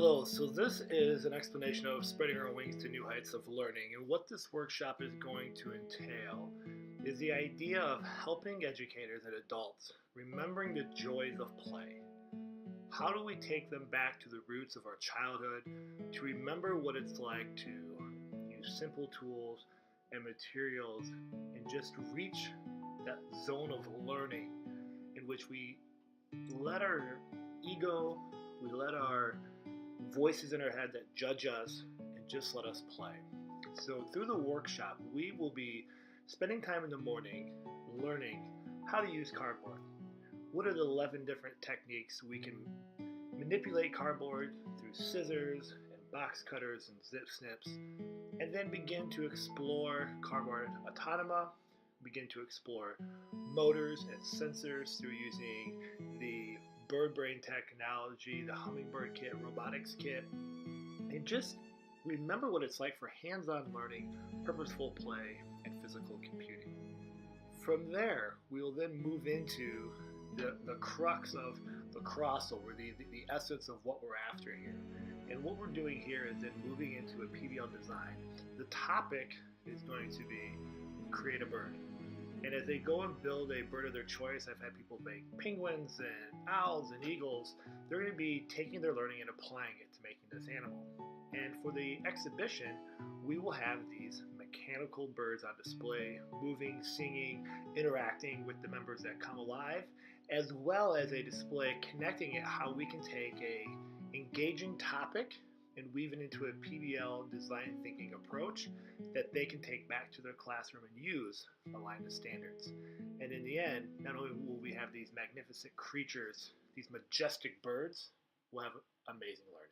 Hello, so this is an explanation of spreading our wings to new heights of learning, and what this workshop is going to entail is the idea of helping educators and adults remembering the joys of play. How do we take them back to the roots of our childhood to remember what it's like to use simple tools and materials and just reach that zone of learning in which we let our ego, we let our voices in our head that judge us and just let us play. So through the workshop, we will be spending time in the morning learning how to use cardboard. What are the 11 different techniques we can manipulate cardboard through scissors and box cutters and zip snips, and then begin to explore cardboard automata, begin to explore motors and sensors through using the bird brain technology, the Hummingbird Robotics kit, and just remember what it's like for hands-on learning, purposeful play, and physical computing. From there, we will then move into the crux of the crossover, the essence of what we're after here. And what we're doing here is then moving into a PBL design. The topic is going to be create a bird. And as they go and build a bird of their choice, I've had people make penguins and owls and eagles. They're going to be taking their learning and applying it to making this animal. And for the exhibition, we will have these mechanical birds on display, moving, singing, interacting with the members that come alive, as well as a display connecting it how we can take a engaging topic and weave it into a PBL design thinking approach that they can take back to their classroom and use aligned to standards. And in the end, not only will we have these magnificent creatures, these majestic birds, we'll have amazing learning.